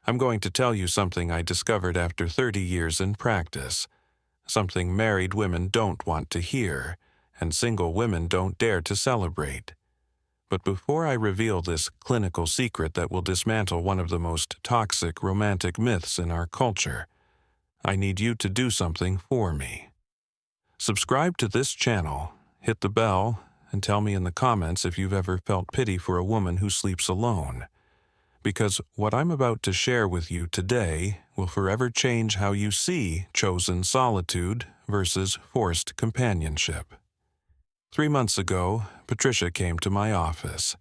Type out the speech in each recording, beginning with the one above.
I'm going to tell you something I discovered after 30 years in practice, something married women don't want to hear, and single women don't dare to celebrate. But before I reveal this clinical secret that will dismantle one of the most toxic romantic myths in our culture, I need you to do something for me. Subscribe to this channel, hit the bell, and tell me in the comments if you've ever felt pity for a woman who sleeps alone. Because what I'm about to share with you today will forever change how you see chosen solitude versus forced companionship. 3 months ago, Patricia came to my office.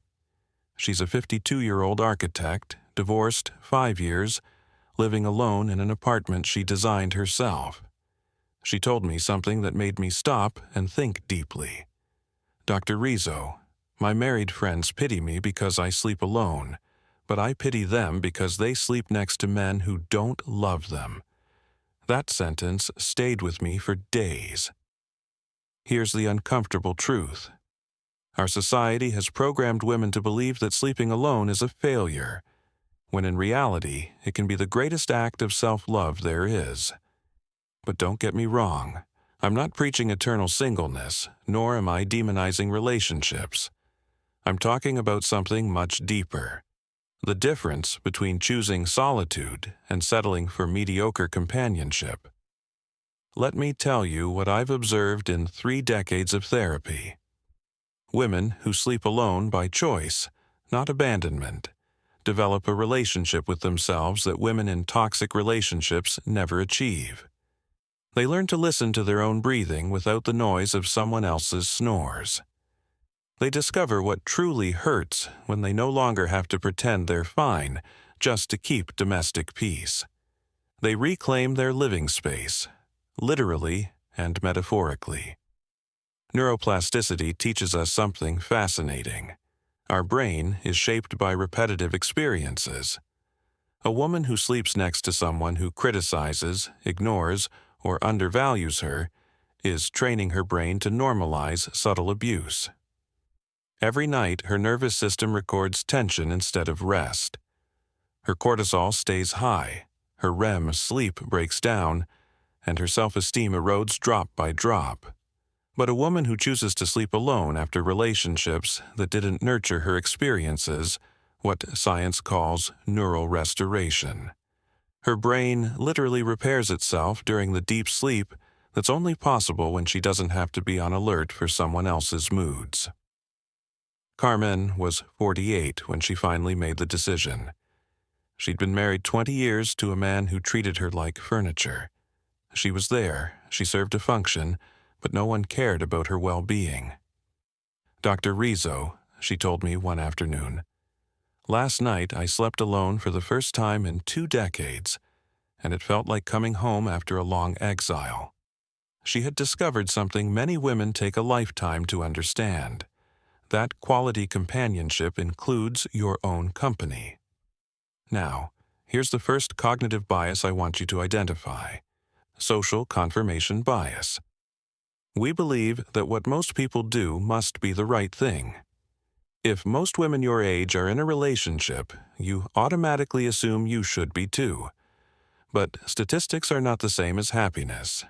She's a 52-year-old architect, divorced 5 years, living alone in an apartment she designed herself. She told me something that made me stop and think deeply. Dr. Rizzo, my married friends pity me because I sleep alone, but I pity them because they sleep next to men who don't love them. That sentence stayed with me for days. Here's the uncomfortable truth. Our society has programmed women to believe that sleeping alone is a failure, when in reality, it can be the greatest act of self-love there is. But don't get me wrong, I'm not preaching eternal singleness, nor am I demonizing relationships. I'm talking about something much deeper. The difference between choosing solitude and settling for mediocre companionship. Let me tell you what I've observed in 3 decades of therapy. Women who sleep alone by choice, not abandonment, develop a relationship with themselves that women in toxic relationships never achieve. They learn to listen to their own breathing without the noise of someone else's snores. They discover what truly hurts when they no longer have to pretend they're fine just to keep domestic peace. They reclaim their living space, literally and metaphorically. Neuroplasticity teaches us something fascinating. Our brain is shaped by repetitive experiences. A woman who sleeps next to someone who criticizes, ignores, or undervalues her is training her brain to normalize subtle abuse. Every night, her nervous system records tension instead of rest. Her cortisol stays high, her REM sleep breaks down, and her self-esteem erodes drop by drop. But a woman who chooses to sleep alone after relationships that didn't nurture her experiences, what science calls neural restoration. Her brain literally repairs itself during the deep sleep that's only possible when she doesn't have to be on alert for someone else's moods. Carmen was 48 when she finally made the decision. She'd been married 20 years to a man who treated her like furniture. She was there, she served a function, but no one cared about her well-being. Dr. Rizzo, she told me one afternoon, last night I slept alone for the first time in 2 decades, and it felt like coming home after a long exile. She had discovered something many women take a lifetime to understand. That quality companionship includes your own company. Now, here's the first cognitive bias I want you to identify. Social confirmation bias. We believe that what most people do must be the right thing. If most women your age are in a relationship, you automatically assume you should be too. But statistics are not the same as happiness.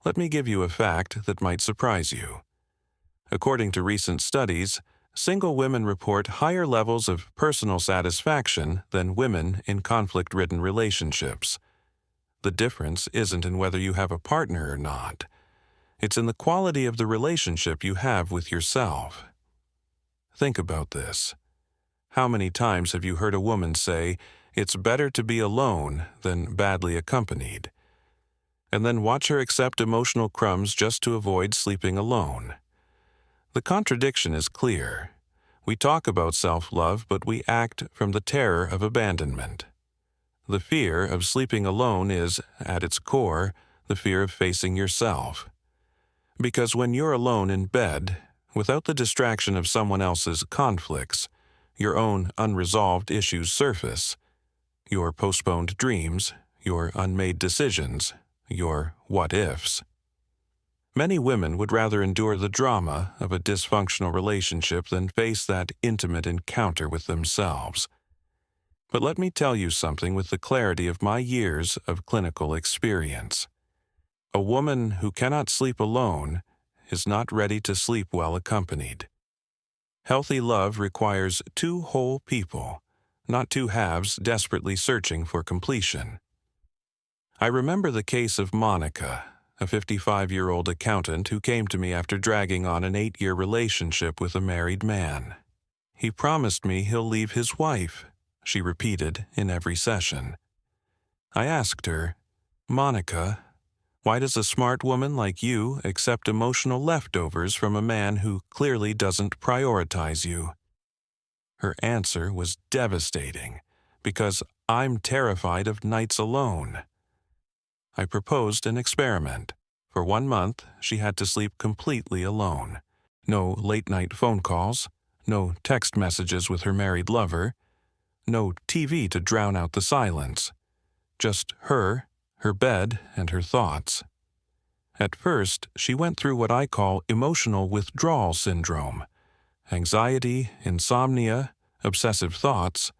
Let me give you a fact that might surprise you. According to recent studies, single women report higher levels of personal satisfaction than women in conflict-ridden relationships. The difference isn't in whether you have a partner or not. It's in the quality of the relationship you have with yourself. Think about this. How many times have you heard a woman say, "It's better to be alone than badly accompanied," and then watch her accept emotional crumbs just to avoid sleeping alone? The contradiction is clear. We talk about self-love, but we act from the terror of abandonment. The fear of sleeping alone is, at its core, the fear of facing yourself. Because when you're alone in bed, without the distraction of someone else's conflicts, your own unresolved issues surface. Your postponed dreams, your unmade decisions, your what-ifs. Many women would rather endure the drama of a dysfunctional relationship than face that intimate encounter with themselves. But let me tell you something with the clarity of my years of clinical experience. A woman who cannot sleep alone is not ready to sleep well accompanied. Healthy love requires two whole people, not two halves desperately searching for completion. I remember the case of Monica, a 55-year-old accountant who came to me after dragging on an 8-year relationship with a married man. "He promised me he'll leave his wife," she repeated in every session. I asked her, "Monica, why does a smart woman like you accept emotional leftovers from a man who clearly doesn't prioritize you?" Her answer was devastating, "Because I'm terrified of nights alone." I proposed an experiment. For 1 month, she had to sleep completely alone. No late-night phone calls, no text messages with her married lover, no TV to drown out the silence. Just her bed, and her thoughts. At first, she went through what I call emotional withdrawal syndrome, anxiety, insomnia, obsessive thoughts,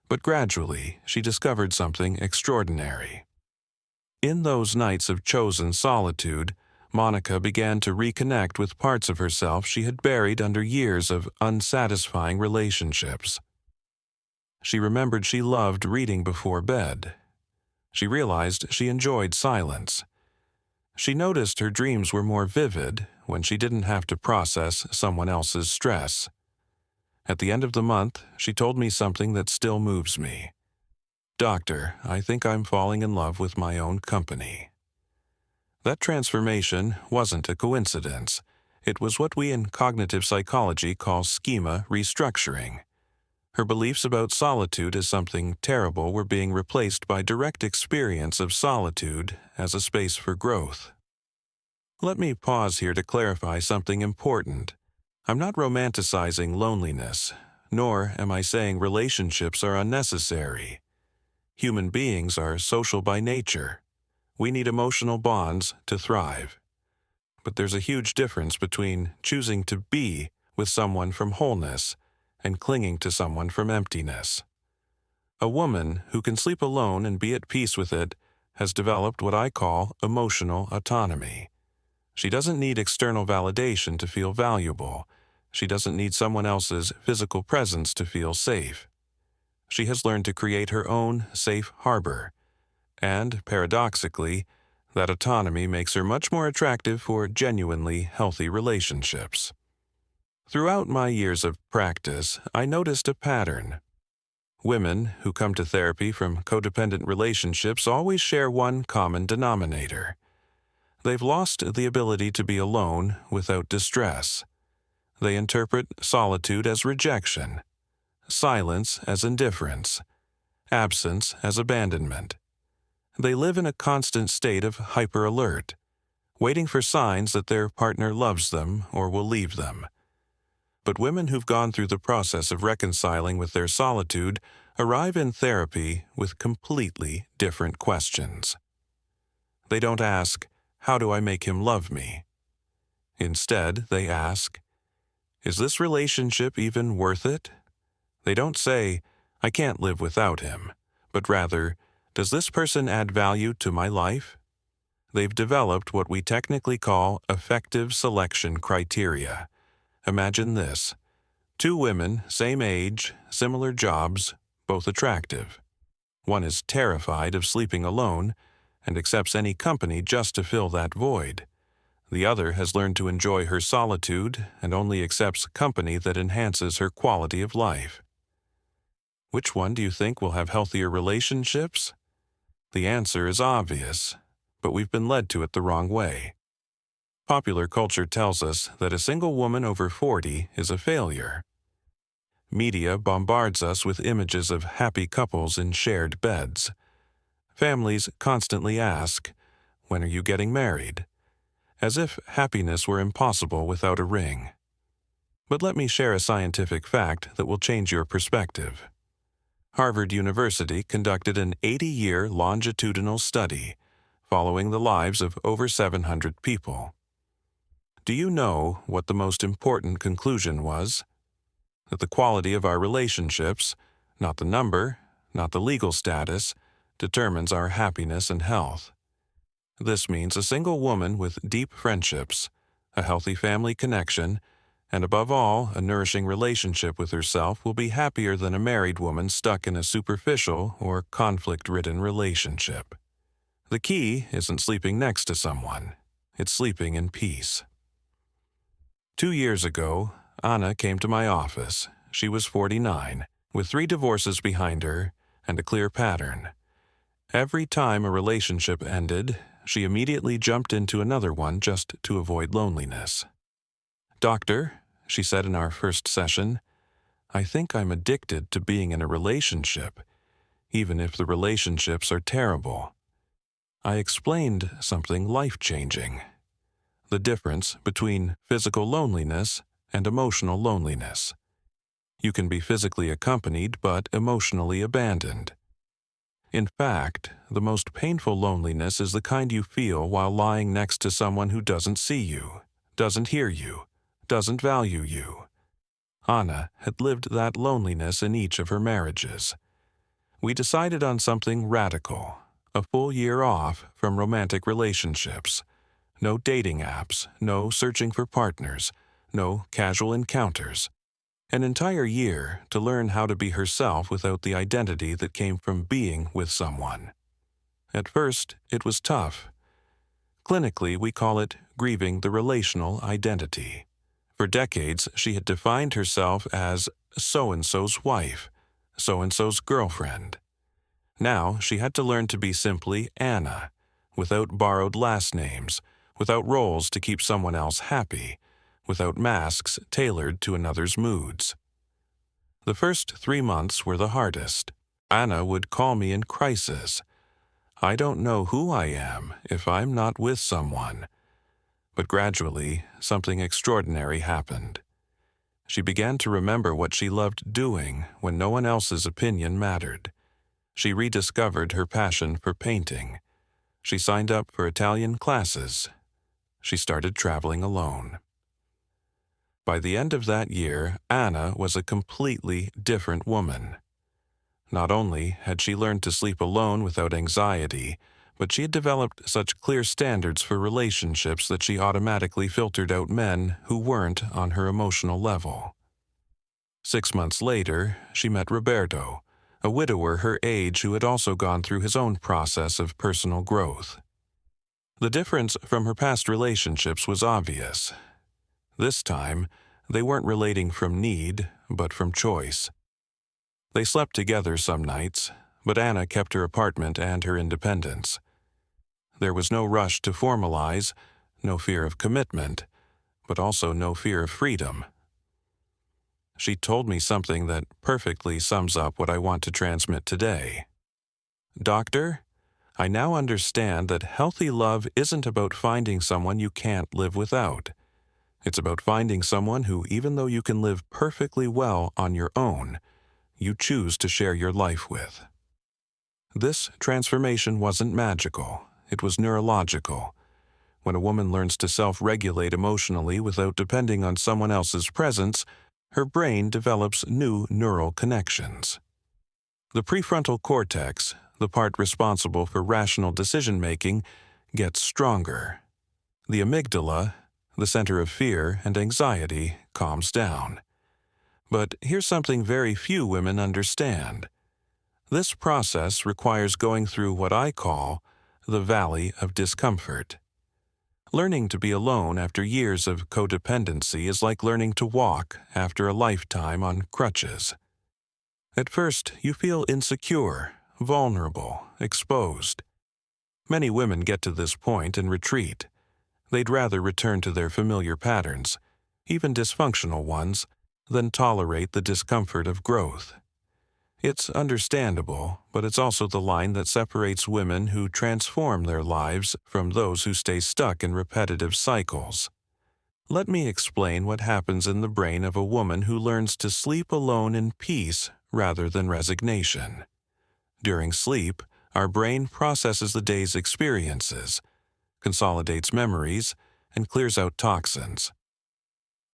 but gradually she discovered something extraordinary. In those nights of chosen solitude, Monica began to reconnect with parts of herself she had buried under years of unsatisfying relationships. She remembered she loved reading before bed. She realized she enjoyed silence. She noticed her dreams were more vivid when she didn't have to process someone else's stress. At the end of the month, she told me something that still moves me. "Doctor, I think I'm falling in love with my own company." That transformation wasn't a coincidence. It was what we in cognitive psychology call schema restructuring. Her beliefs about solitude as something terrible were being replaced by direct experience of solitude as a space for growth. Let me pause here to clarify something important. I'm not romanticizing loneliness, nor am I saying relationships are unnecessary. Human beings are social by nature. We need emotional bonds to thrive. But there's a huge difference between choosing to be with someone from wholeness and clinging to someone from emptiness. A woman who can sleep alone and be at peace with it has developed what I call emotional autonomy. She doesn't need external validation to feel valuable. She doesn't need someone else's physical presence to feel safe. She has learned to create her own safe harbor. And, paradoxically, that autonomy makes her much more attractive for genuinely healthy relationships. Throughout my years of practice, I noticed a pattern. Women who come to therapy from codependent relationships always share one common denominator. They've lost the ability to be alone without distress. They interpret solitude as rejection, silence as indifference, absence as abandonment. They live in a constant state of hyper-alert, waiting for signs that their partner loves them or will leave them. But women who've gone through the process of reconciling with their solitude arrive in therapy with completely different questions. They don't ask, "How do I make him love me?" Instead, they ask, "Is this relationship even worth it?" They don't say, "I can't live without him," but rather, "Does this person add value to my life?" They've developed what we technically call effective selection criteria. Imagine this: 2 women, same age, similar jobs, both attractive. One is terrified of sleeping alone and accepts any company just to fill that void. The other has learned to enjoy her solitude and only accepts company that enhances her quality of life. Which one do you think will have healthier relationships? The answer is obvious, but we've been led to it the wrong way. Popular culture tells us that a single woman over 40 is a failure. Media bombards us with images of happy couples in shared beds. Families constantly ask, "When are you getting married?" as if happiness were impossible without a ring. But let me share a scientific fact that will change your perspective. Harvard University conducted an 80-year longitudinal study following the lives of over 700 people. Do you know what the most important conclusion was? That the quality of our relationships, not the number, not the legal status, determines our happiness and health. This means a single woman with deep friendships, a healthy family connection, and above all, a nourishing relationship with herself will be happier than a married woman stuck in a superficial or conflict-ridden relationship. The key isn't sleeping next to someone, it's sleeping in peace. 2 years ago, Anna came to my office. She was 49, with 3 divorces behind her and a clear pattern. Every time a relationship ended, she immediately jumped into another one just to avoid loneliness. "Doctor," she said in our first session, "I think I'm addicted to being in a relationship, even if the relationships are terrible." I explained something life-changing: the difference between physical loneliness and emotional loneliness. You can be physically accompanied but emotionally abandoned. In fact, the most painful loneliness is the kind you feel while lying next to someone who doesn't see you, doesn't hear you, doesn't value you. Anna had lived that loneliness in each of her marriages. We decided on something radical: a full year off from romantic relationships. No dating apps, no searching for partners, no casual encounters. An entire year to learn how to be herself without the identity that came from being with someone. At first, it was tough. Clinically, we call it grieving the relational identity. For decades, she had defined herself as so-and-so's wife, so-and-so's girlfriend. Now, she had to learn to be simply Anna, without borrowed last names, without roles to keep someone else happy, without masks tailored to another's moods. The first 3 months were the hardest. Anna would call me in crisis. "I don't know who I am if I'm not with someone." But gradually, something extraordinary happened. She began to remember what she loved doing when no one else's opinion mattered. She rediscovered her passion for painting. She signed up for Italian classes. She started traveling alone. By the end of that year, Anna was a completely different woman. Not only had she learned to sleep alone without anxiety, but she had developed such clear standards for relationships that she automatically filtered out men who weren't on her emotional level. 6 months later, she met Roberto, a widower her age who had also gone through his own process of personal growth. The difference from her past relationships was obvious. This time, they weren't relating from need, but from choice. They slept together some nights, but Anna kept her apartment and her independence. There was no rush to formalize, no fear of commitment, but also no fear of freedom. She told me something that perfectly sums up what I want to transmit today. "Doctor, I now understand that healthy love isn't about finding someone you can't live without. It's about finding someone who, even though you can live perfectly well on your own, you choose to share your life with." This transformation wasn't magical, it was neurological. When a woman learns to self-regulate emotionally without depending on someone else's presence, her brain develops new neural connections. The prefrontal cortex, the part responsible for rational decision-making, gets stronger. The amygdala, the center of fear and anxiety, calms down. But here's something very few women understand. This process requires going through what I call the valley of discomfort. Learning to be alone after years of codependency is like learning to walk after a lifetime on crutches. At first, you feel insecure, vulnerable, exposed. Many women get to this point and retreat. They'd rather return to their familiar patterns, even dysfunctional ones, than tolerate the discomfort of growth. It's understandable, but it's also the line that separates women who transform their lives from those who stay stuck in repetitive cycles. Let me explain what happens in the brain of a woman who learns to sleep alone in peace rather than resignation. During sleep, our brain processes the day's experiences, consolidates memories, and clears out toxins.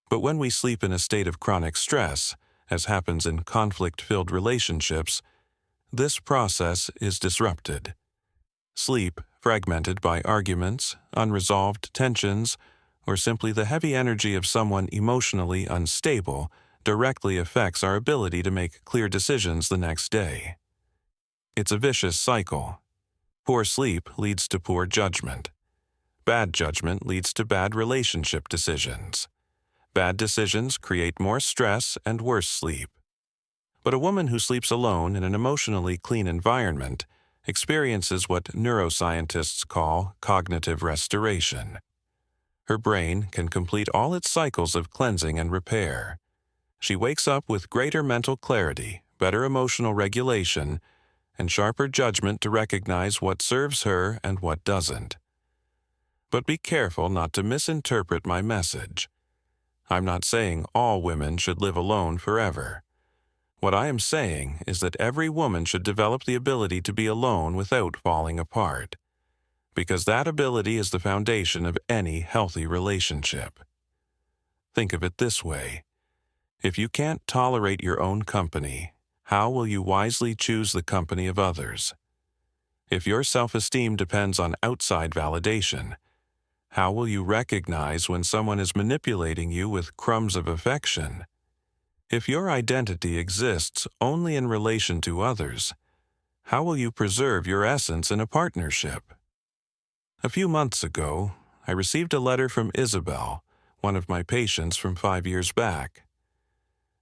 But when we sleep in a state of chronic stress, as happens in conflict-filled relationships, this process is disrupted. Sleep, fragmented by arguments, unresolved tensions, or simply the heavy energy of someone emotionally unstable, directly affects our ability to make clear decisions the next day. It's a vicious cycle. Poor sleep leads to poor judgment. Bad judgment leads to bad relationship decisions. Bad decisions create more stress and worse sleep. But a woman who sleeps alone in an emotionally clean environment experiences what neuroscientists call cognitive restoration. Her brain can complete all its cycles of cleansing and repair. She wakes up with greater mental clarity, better emotional regulation, and sharper judgment to recognize what serves her and what doesn't. But be careful not to misinterpret my message. I'm not saying all women should live alone forever. What I am saying is that every woman should develop the ability to be alone without falling apart, because that ability is the foundation of any healthy relationship. Think of it this way. If you can't tolerate your own company, how will you wisely choose the company of others? If your self-esteem depends on outside validation, how will you recognize when someone is manipulating you with crumbs of affection? If your identity exists only in relation to others, how will you preserve your essence in a partnership? A few months ago, I received a letter from Isabel, one of my patients from 5 years back.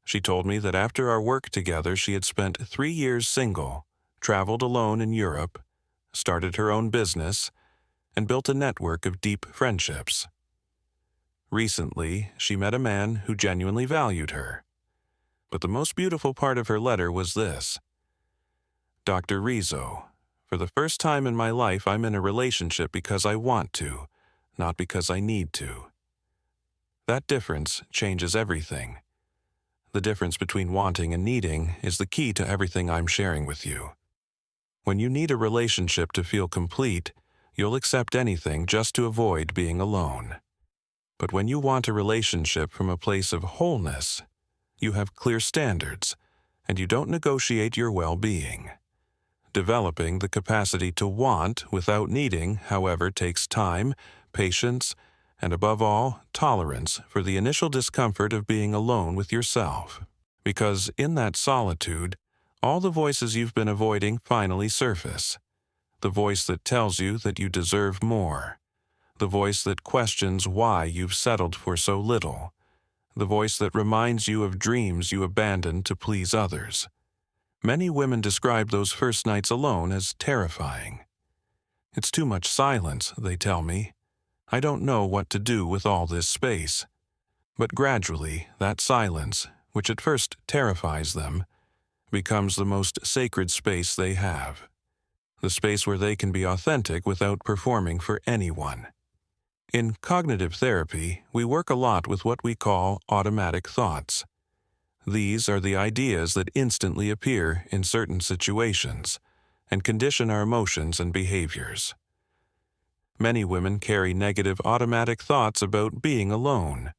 She told me that after our work together, she had spent 3 years single, traveled alone in Europe, started her own business, and built a network of deep friendships. Recently, she met a man who genuinely valued her. But the most beautiful part of her letter was this: Dr. Rizzo, for the first time in my life, I'm in a relationship because I want to, not because I need to. That difference changes everything. The difference between wanting and needing is the key to everything I'm sharing with you. When you need a relationship to feel complete, you'll accept anything just to avoid being alone. But when you want a relationship from a place of wholeness, you have clear standards, and you don't negotiate your well-being. Developing the capacity to want without needing, however, takes time, patience, and above all, tolerance for the initial discomfort of being alone with yourself. Because in that solitude, all the voices you've been avoiding finally surface. The voice that tells you that you deserve more. The voice that questions why you've settled for so little. The voice that reminds you of dreams you abandoned to please others. Many women describe those first nights alone as terrifying. It's too much silence, they tell me. I don't know what to do with all this space. But gradually, that silence, which at first terrifies them, becomes the most sacred space they have. The space where they can be authentic without performing for anyone. In cognitive therapy, we work a lot with what we call automatic thoughts. These are the ideas that instantly appear in certain situations and condition our emotions and behaviors. Many women carry negative automatic thoughts about being alone.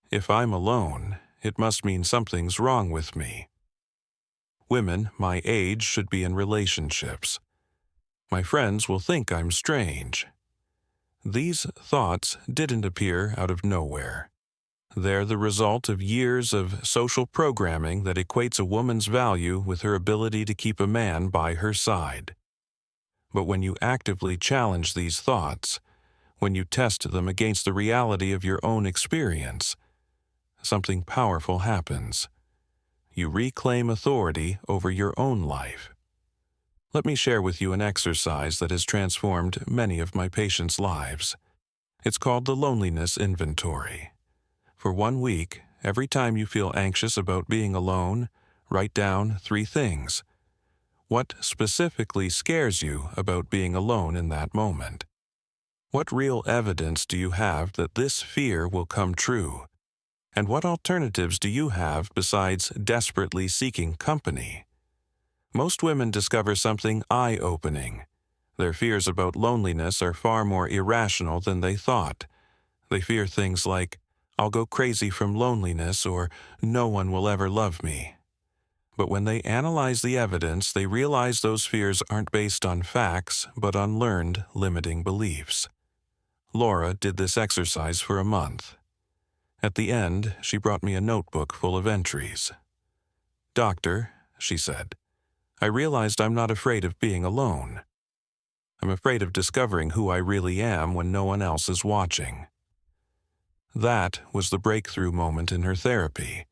If I'm alone, it must mean something's wrong with me. Women my age should be in relationships. My friends will think I'm strange. These thoughts didn't appear out of nowhere. They're the result of years of social programming that equates a woman's value with her ability to keep a man by her side. But when you actively challenge these thoughts, when you test them against the reality of your own experience, something powerful happens. You reclaim authority over your own life. Let me share with you an exercise that has transformed many of my patients' lives. It's called the Loneliness Inventory. For 1 week, every time you feel anxious about being alone, write down 3 things. What specifically scares you about being alone in that moment? What real evidence do you have that this fear will come true? And what alternatives do you have besides desperately seeking company? Most women discover something eye-opening. Their fears about loneliness are far more irrational than they thought. They fear things like, I'll go crazy from loneliness, or no one will ever love me. But when they analyze the evidence, they realize those fears aren't based on facts, but on learned, limiting beliefs. Laura did this exercise for a month. At the end, she brought me a notebook full of entries. "Doctor," she said, "I realized I'm not afraid of being alone. I'm afraid of discovering who I really am when no one else is watching." That was the breakthrough moment in her therapy.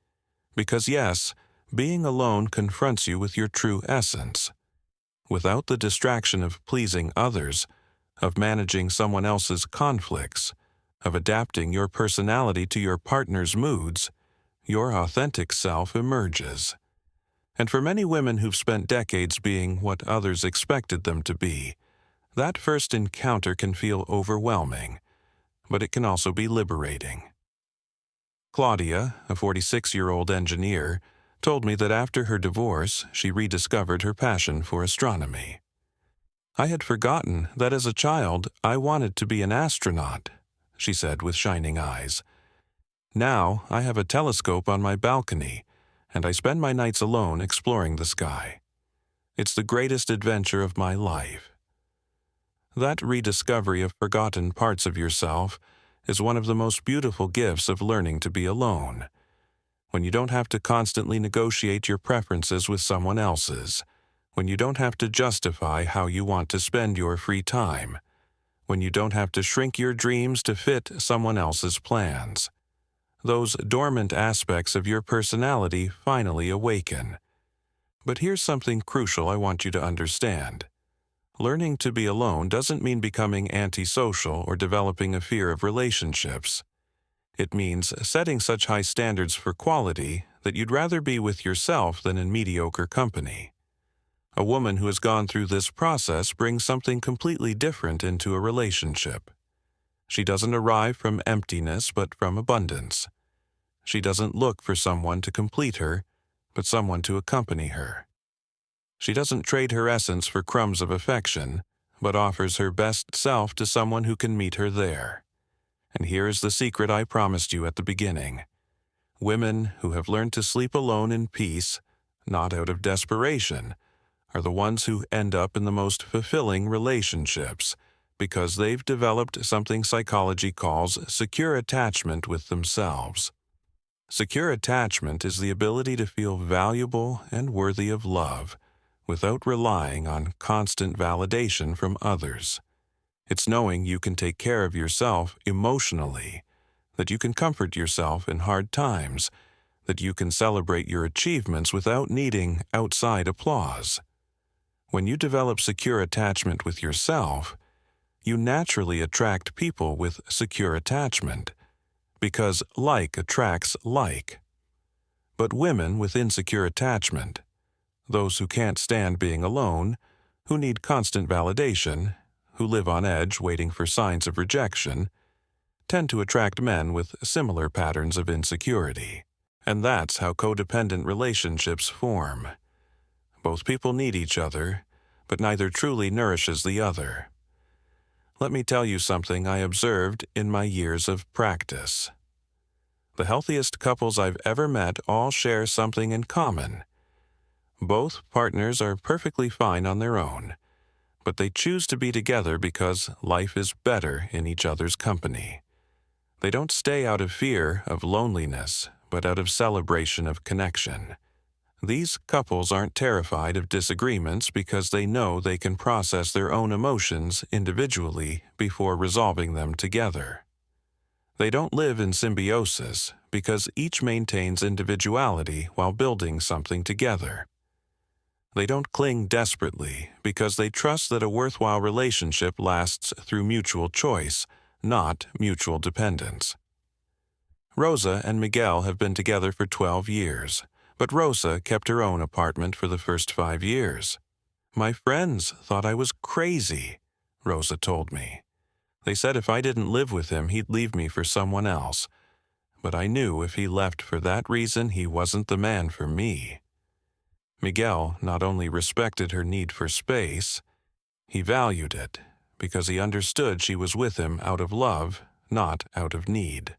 Because yes, being alone confronts you with your true essence. Without the distraction of pleasing others, of managing someone else's conflicts, of adapting your personality to your partner's moods, your authentic self emerges. And for many women who've spent decades being what others expected them to be, that first encounter can feel overwhelming, but it can also be liberating. Claudia, a 46-year-old engineer, told me that after her divorce, she rediscovered her passion for astronomy. "I had forgotten that as a child I wanted to be an astronaut," she said with shining eyes. "Now I have a telescope on my balcony, and I spend my nights alone exploring the sky. It's the greatest adventure of my life." That rediscovery of forgotten parts of yourself is one of the most beautiful gifts of learning to be alone. When you don't have to constantly negotiate your preferences with someone else's, when you don't have to justify how you want to spend your free time, when you don't have to shrink your dreams to fit someone else's plans. Those dormant aspects of your personality finally awaken. But here's something crucial I want you to understand. Learning to be alone doesn't mean becoming antisocial or developing a fear of relationships. It means setting such high standards for quality that you'd rather be with yourself than in mediocre company. A woman who has gone through this process brings something completely different into a relationship. She doesn't arrive from emptiness, but from abundance. She doesn't look for someone to complete her, but someone to accompany her. She doesn't trade her essence for crumbs of affection, but offers her best self to someone who can meet her there. And here is the secret I promised you at the beginning. Women who have learned to sleep alone in peace, not out of desperation, are the ones who end up in the most fulfilling relationships, because they've developed something psychology calls secure attachment with themselves. Secure attachment is the ability to feel valuable and worthy of love, without relying on constant validation from others. It's knowing you can take care of yourself emotionally, that you can comfort yourself in hard times, that you can celebrate your achievements without needing outside applause. When you develop secure attachment with yourself, you naturally attract people with secure attachment, because like attracts like. But women with insecure attachment, those who can't stand being alone, who need constant validation, who live on edge waiting for signs of rejection, tend to attract men with similar patterns of insecurity. And that's how codependent relationships form. Both people need each other, but neither truly nourishes the other. Let me tell you something I observed in my years of practice. The healthiest couples I've ever met all share something in common. Both partners are perfectly fine on their own, but they choose to be together because life is better in each other's company. They don't stay out of fear of loneliness, but out of celebration of connection. These couples aren't terrified of disagreements because they know they can process their own emotions individually before resolving them together. They don't live in symbiosis because each maintains individuality while building something together. They don't cling desperately because they trust that a worthwhile relationship lasts through mutual choice, not mutual dependence. Rosa and Miguel have been together for 12 years, but Rosa kept her own apartment for the first 5 years. "My friends thought I was crazy," Rosa told me. "They said if I didn't live with him, he'd leave me for someone else. But I knew if he left for that reason, he wasn't the man for me." Miguel not only respected her need for space, he valued it because he understood she was with him out of love, not out of need.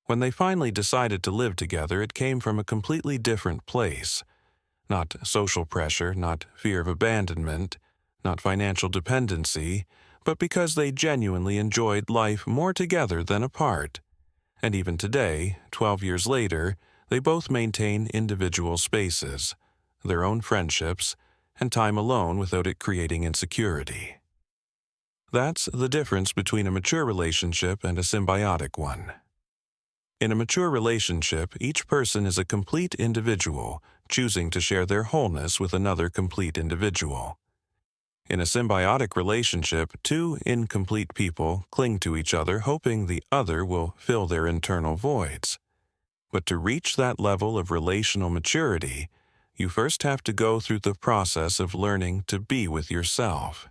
When they finally decided to live together, it came from a completely different place. Not social pressure, not fear of abandonment, not financial dependency, but because they genuinely enjoyed life more together than apart. And even today, 12 years later, they both maintain individual spaces, their own friendships, and time alone without it creating insecurity. That's the difference between a mature relationship and a symbiotic one. In a mature relationship, each person is a complete individual, choosing to share their wholeness with another complete individual. In a symbiotic relationship, two incomplete people cling to each other hoping the other will fill their internal voids. But to reach that level of relational maturity, you first have to go through the process of learning to be with yourself.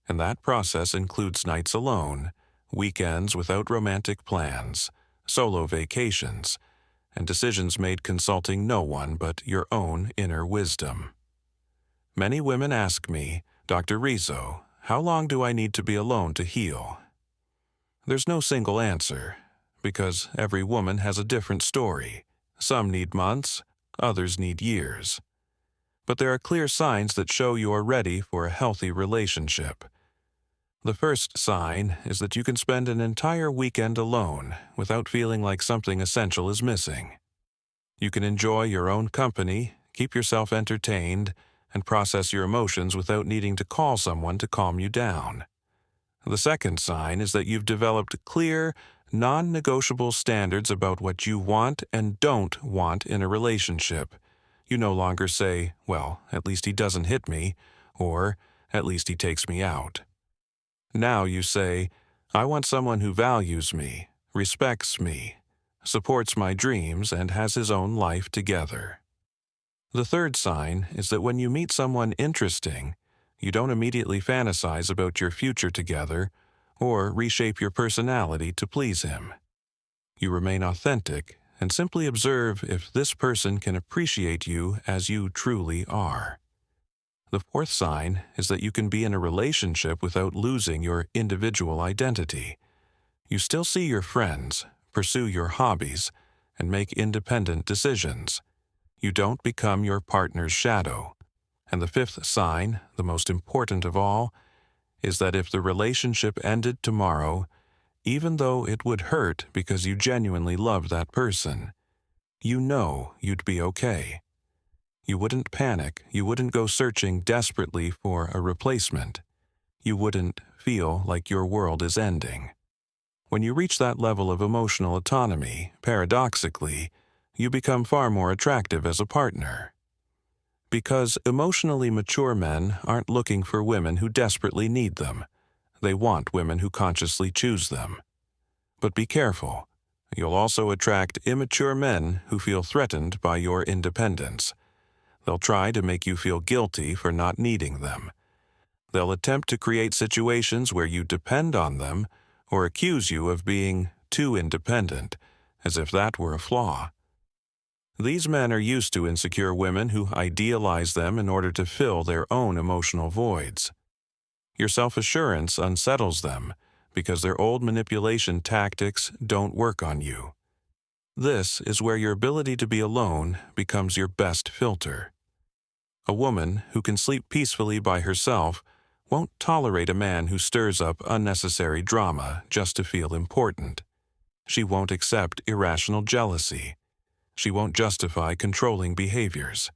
And that process includes nights alone, weekends without romantic plans, solo vacations, and decisions made consulting no one but your own inner wisdom. Many women ask me, Dr. Rizzo, how long do I need to be alone to heal? There's no single answer, because every woman has a different story. Some need months, others need years. But there are clear signs that show you are ready for a healthy relationship. The first sign is that you can spend an entire weekend alone without feeling like something essential is missing. You can enjoy your own company, keep yourself entertained, and process your emotions without needing to call someone to calm you down. The second sign is that you've developed clear, non-negotiable standards about what you want and don't want in a relationship. You no longer say, well, at least he doesn't hit me, or at least he takes me out. Now you say, I want someone who values me, respects me, supports my dreams, and has his own life together. The third sign is that when you meet someone interesting, you don't immediately fantasize about your future together or reshape your personality to please him. You remain authentic and simply observe if this person can appreciate you as you truly are. The fourth sign is that you can be in a relationship without losing your individual identity. You still see your friends, pursue your hobbies, and make independent decisions. You don't become your partner's shadow. And the fifth sign, the most important of all, is that if the relationship ended tomorrow, even though it would hurt because you genuinely loved that person, you know you'd be okay. You wouldn't panic, you wouldn't go searching desperately for a replacement. You wouldn't feel like your world is ending. When you reach that level of emotional autonomy, paradoxically, you become far more attractive as a partner. Because emotionally mature men aren't looking for women who desperately need them. They want women who consciously choose them. But be careful. You'll also attract immature men who feel threatened by your independence. They'll try to make you feel guilty for not needing them. They'll attempt to create situations where you depend on them or accuse you of being too independent, as if that were a flaw. These men are used to insecure women who idealize them in order to fill their own emotional voids. Your self-assurance unsettles them because their old manipulation tactics don't work on you. This is where your ability to be alone becomes your best filter. A woman who can sleep peacefully by herself won't tolerate a man who stirs up unnecessary drama just to feel important. She won't accept irrational jealousy. She won't justify controlling behaviors.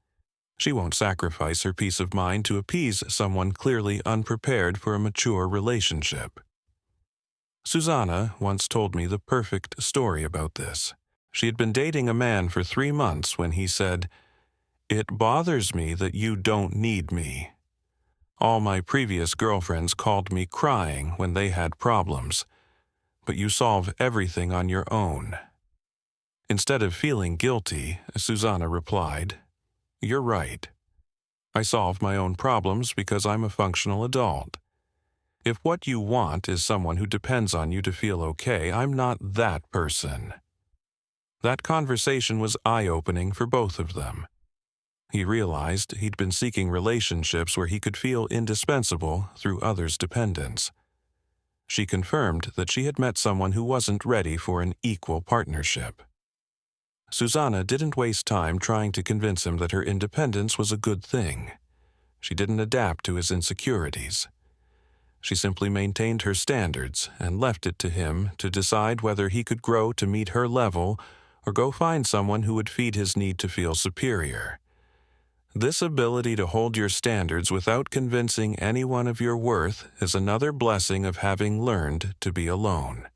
She won't sacrifice her peace of mind to appease someone clearly unprepared for a mature relationship. Susanna once told me the perfect story about this. She had been dating a man for 3 months when he said, "It bothers me that you don't need me. All my previous girlfriends called me crying when they had problems, but you solve everything on your own." Instead of feeling guilty, Susanna replied, "You're right. I solve my own problems because I'm a functional adult. If what you want is someone who depends on you to feel okay, I'm not that person." That conversation was eye-opening for both of them. He realized he'd been seeking relationships where he could feel indispensable through others' dependence. She confirmed that she had met someone who wasn't ready for an equal partnership. Susanna didn't waste time trying to convince him that her independence was a good thing. She didn't adapt to his insecurities. She simply maintained her standards and left it to him to decide whether he could grow to meet her level or go find someone who would feed his need to feel superior. This ability to hold your standards without convincing anyone of your worth is another blessing of having learned to be alone.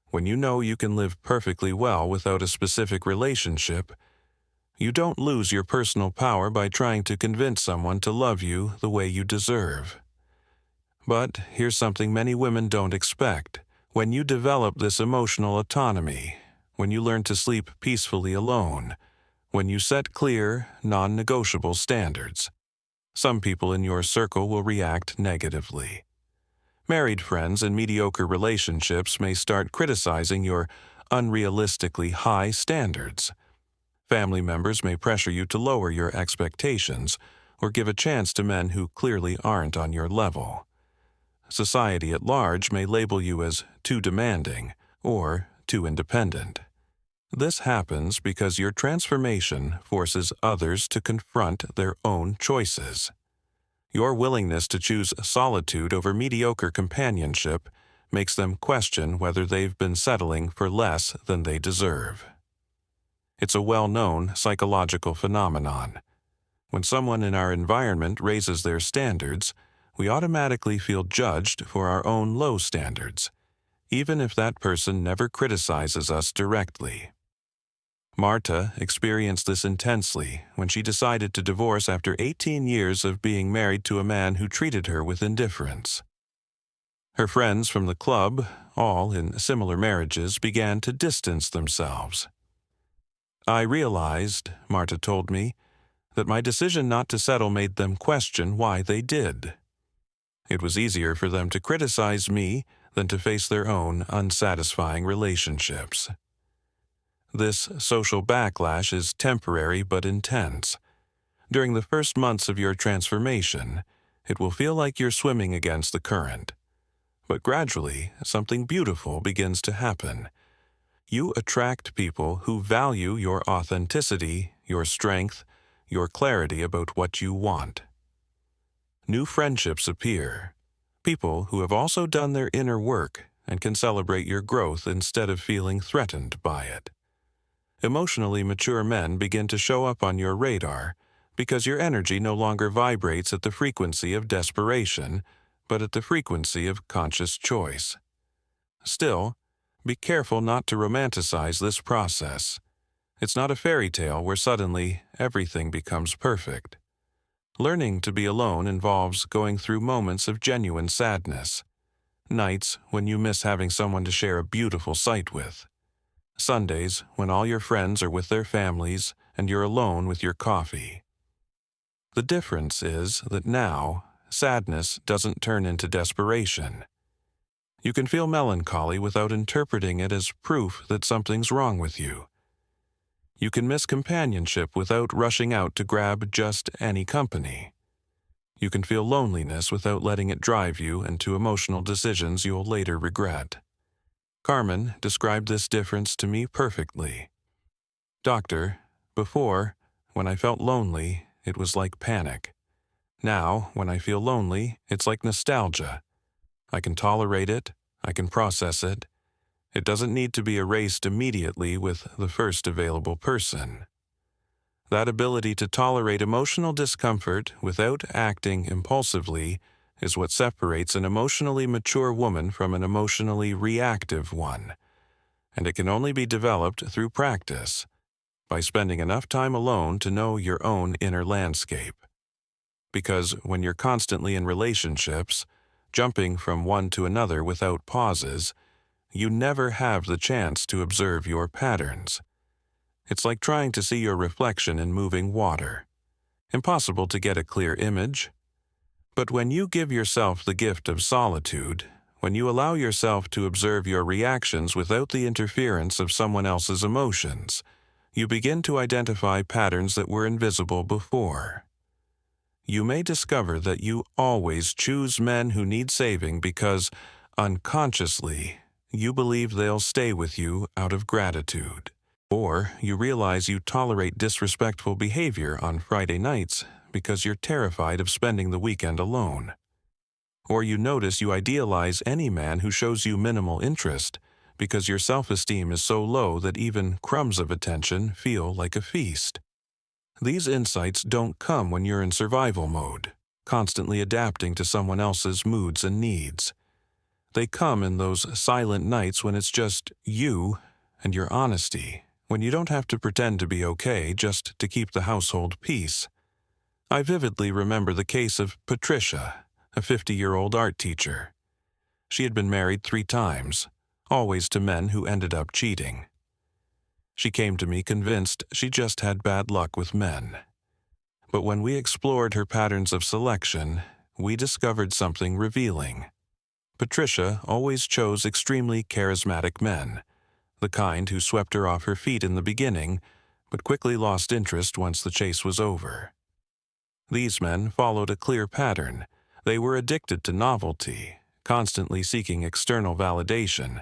When you know you can live perfectly well without a specific relationship, you don't lose your personal power by trying to convince someone to love you the way you deserve. But here's something many women don't expect. When you develop this emotional autonomy, when you learn to sleep peacefully alone, when you set clear, non-negotiable standards, some people in your circle will react negatively. Married friends in mediocre relationships may start criticizing your unrealistically high standards. Family members may pressure you to lower your expectations or give a chance to men who clearly aren't on your level. Society at large may label you as too demanding or too independent. This happens because your transformation forces others to confront their own choices. Your willingness to choose solitude over mediocre companionship makes them question whether they've been settling for less than they deserve. It's a well-known psychological phenomenon. When someone in our environment raises their standards, we automatically feel judged for our own low standards, even if that person never criticizes us directly. Marta experienced this intensely when she decided to divorce after 18 years of being married to a man who treated her with indifference. Her friends from the club, all in similar marriages, began to distance themselves. I realized, Marta told me, that my decision not to settle made them question why they did. It was easier for them to criticize me than to face their own unsatisfying relationships. This social backlash is temporary but intense. During the first months of your transformation, it will feel like you're swimming against the current. But gradually, something beautiful begins to happen. You attract people who value your authenticity, your strength, your clarity about what you want. New friendships appear, people who have also done their inner work and can celebrate your growth instead of feeling threatened by it. Emotionally mature men begin to show up on your radar because your energy no longer vibrates at the frequency of desperation, but at the frequency of conscious choice. Still, be careful not to romanticize this process. It's not a fairy tale where suddenly everything becomes perfect. Learning to be alone involves going through moments of genuine sadness, nights when you miss having someone to share a beautiful sight with, Sundays when all your friends are with their families and you're alone with your coffee. The difference is that now, sadness doesn't turn into desperation. You can feel melancholy without interpreting it as proof that something's wrong with you. You can miss companionship without rushing out to grab just any company. You can feel loneliness without letting it drive you into emotional decisions you'll later regret. Carmen described this difference to me perfectly. Doctor, before, when I felt lonely, it was like panic. Now, when I feel lonely, it's like nostalgia. I can tolerate it, I can process it. It doesn't need to be erased immediately with the first available person. That ability to tolerate emotional discomfort without acting impulsively is what separates an emotionally mature woman from an emotionally reactive one, and it can only be developed through practice, by spending enough time alone to know your own inner landscape. Because when you're constantly in relationships, jumping from one to another without pauses, you never have the chance to observe your patterns. It's like trying to see your reflection in moving water. Impossible to get a clear image. But when you give yourself the gift of solitude, when you allow yourself to observe your reactions without the interference of someone else's emotions, you begin to identify patterns that were invisible before. You may discover that you always choose men who need saving because, unconsciously, you believe they'll stay with you out of gratitude. Or you realize you tolerate disrespectful behavior on Friday nights because you're terrified of spending the weekend alone. Or you notice you idealize any man who shows you minimal interest because your self-esteem is so low that even crumbs of attention feel like a feast. These insights don't come when you're in survival mode, constantly adapting to someone else's moods and needs. They come in those silent nights when it's just you and your honesty, when you don't have to pretend to be okay just to keep the household peace. I vividly remember the case of Patricia, a 50-year-old art teacher. She had been married 3 times, always to men who ended up cheating. She came to me convinced she just had bad luck with men. But when we explored her patterns of selection, we discovered something revealing. Patricia always chose extremely charismatic men, the kind who swept her off her feet in the beginning, but quickly lost interest once the chase was over. These men followed a clear pattern. They were addicted to novelty, constantly seeking external validation,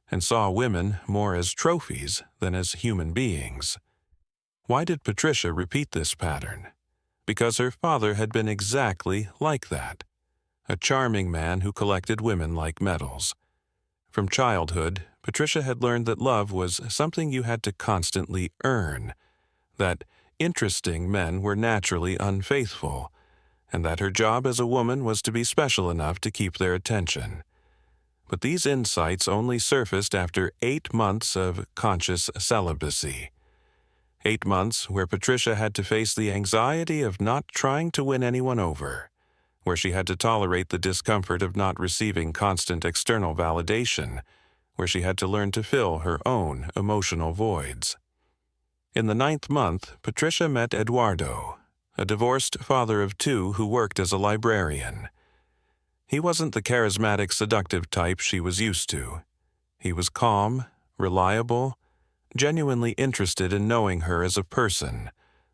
and saw women more as trophies than as human beings. Why did Patricia repeat this pattern? Because her father had been exactly like that, a charming man who collected women like medals. From childhood, Patricia had learned that love was something you had to constantly earn, that interesting men were naturally unfaithful, and that her job as a woman was to be special enough to keep their attention. But these insights only surfaced after 8 months of conscious celibacy. 8 months where Patricia had to face the anxiety of not trying to win anyone over, where she had to tolerate the discomfort of not receiving constant external validation, where she had to learn to fill her own emotional voids. In the 9th month, Patricia met Eduardo, a divorced father of 2 who worked as a librarian. He wasn't the charismatic, seductive type she was used to. He was calm, reliable, genuinely interested in knowing her as a person,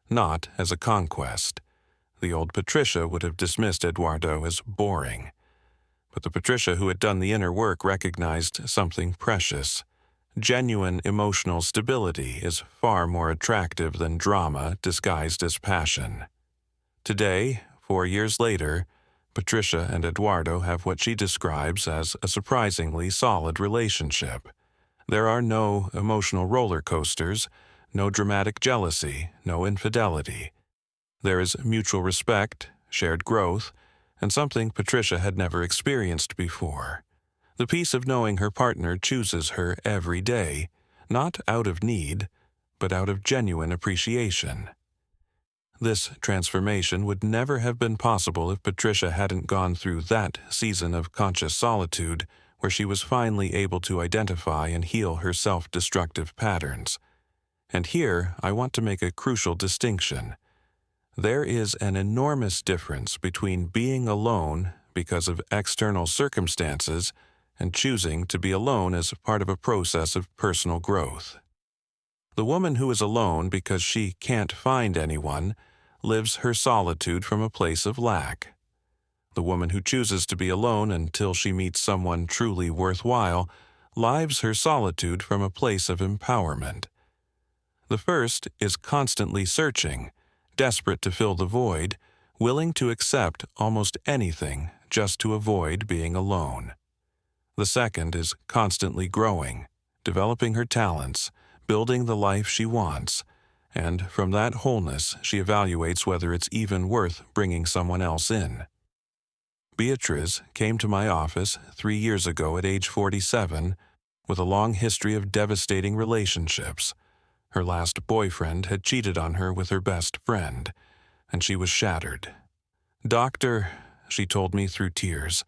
not as a conquest. The old Patricia would have dismissed Eduardo as boring. But the Patricia who had done the inner work recognized something precious. Genuine emotional stability is far more attractive than drama disguised as passion. Today, 4 years later, Patricia and Eduardo have what she describes as a surprisingly solid relationship. There are no emotional roller coasters, no dramatic jealousy, no infidelity. There is mutual respect, shared growth, and something Patricia had never experienced before. The peace of knowing her partner chooses her every day, not out of need, but out of genuine appreciation. This transformation would never have been possible if Patricia hadn't gone through that season of conscious solitude where she was finally able to identify and heal her self-destructive patterns. And here I want to make a crucial distinction. There is an enormous difference between being alone because of external circumstances and choosing to be alone as part of a process of personal growth. The woman who is alone because she can't find anyone lives her solitude from a place of lack. The woman who chooses to be alone until she meets someone truly worthwhile lives her solitude from a place of empowerment. The first is constantly searching, desperate to fill the void, willing to accept almost anything just to avoid being alone. The second is constantly growing, developing her talents, building the life she wants, and from that wholeness she evaluates whether it's even worth bringing someone else in. Beatrice came to my office 3 years ago at age 47 with a long history of devastating relationships. Her last boyfriend had cheated on her with her best friend, and she was shattered. "Doctor," she told me through tears,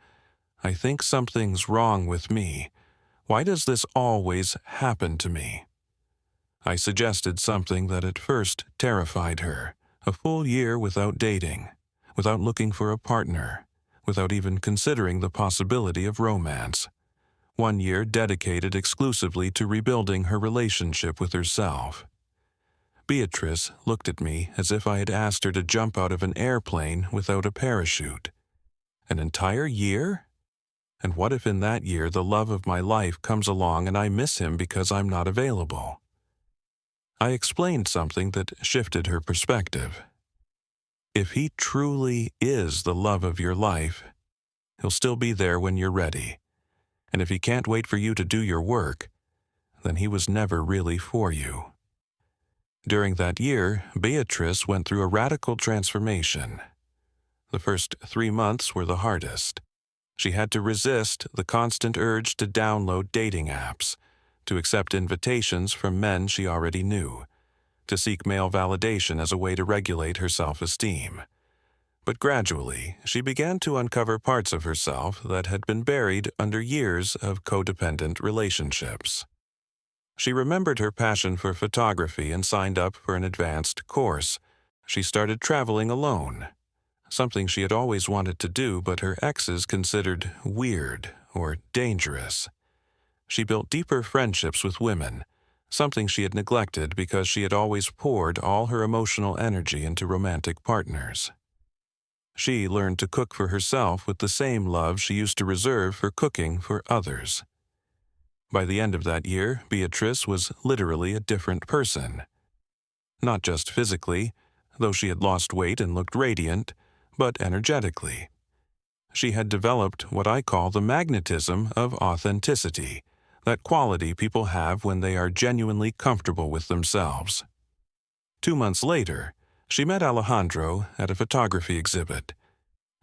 "I think something's wrong with me. Why does this always happen to me?" I suggested something that at first terrified her: a full year without dating, without looking for a partner, without even considering the possibility of romance. 1 year dedicated exclusively to rebuilding her relationship with herself. Beatrice looked at me as if I had asked her to jump out of an airplane without a parachute. An entire year? And what if in that year the love of my life comes along and I miss him because I'm not available? I explained something that shifted her perspective. If he truly is the love of your life, he'll still be there when you're ready. And if he can't wait for you to do your work, then he was never really for you. During that year, Beatrice went through a radical transformation. The first 3 months were the hardest. She had to resist the constant urge to download dating apps, to accept invitations from men she already knew, to seek male validation as a way to regulate her self-esteem. But gradually, she began to uncover parts of herself that had been buried under years of codependent relationships. She remembered her passion for photography and signed up for an advanced course. She started traveling alone, something she had always wanted to do but her exes considered weird or dangerous. She built deeper friendships with women, something she had neglected because she had always poured all her emotional energy into romantic partners. She learned to cook for herself with the same love she used to reserve for cooking for others. By the end of that year, Beatrice was literally a different person. Not just physically, though she had lost weight and looked radiant, but energetically. She had developed what I call the magnetism of authenticity, that quality people have when they are genuinely comfortable with themselves. 2 months later, she met Alejandro at a photography exhibit.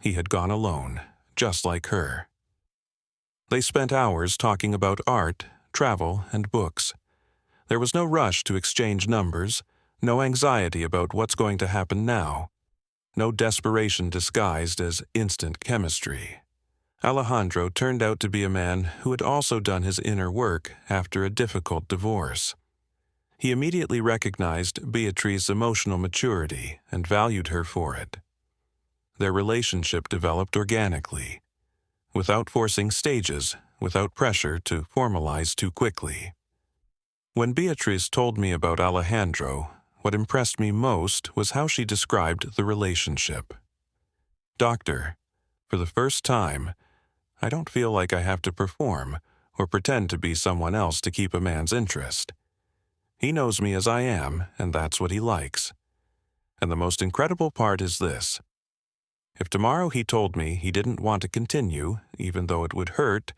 He had gone alone, just like her. They spent hours talking about art, travel, and books. There was no rush to exchange numbers, no anxiety about what's going to happen now, no desperation disguised as instant chemistry. Alejandro turned out to be a man who had also done his inner work after a difficult divorce. He immediately recognized Beatrice's emotional maturity and valued her for it. Their relationship developed organically, without forcing stages, without pressure to formalize too quickly. When Beatrice told me about Alejandro, what impressed me most was how she described the relationship. "Doctor, for the first time, I don't feel like I have to perform or pretend to be someone else to keep a man's interest. He knows me as I am, and that's what he likes. And the most incredible part is this. If tomorrow he told me he didn't want to continue, even though it would hurt,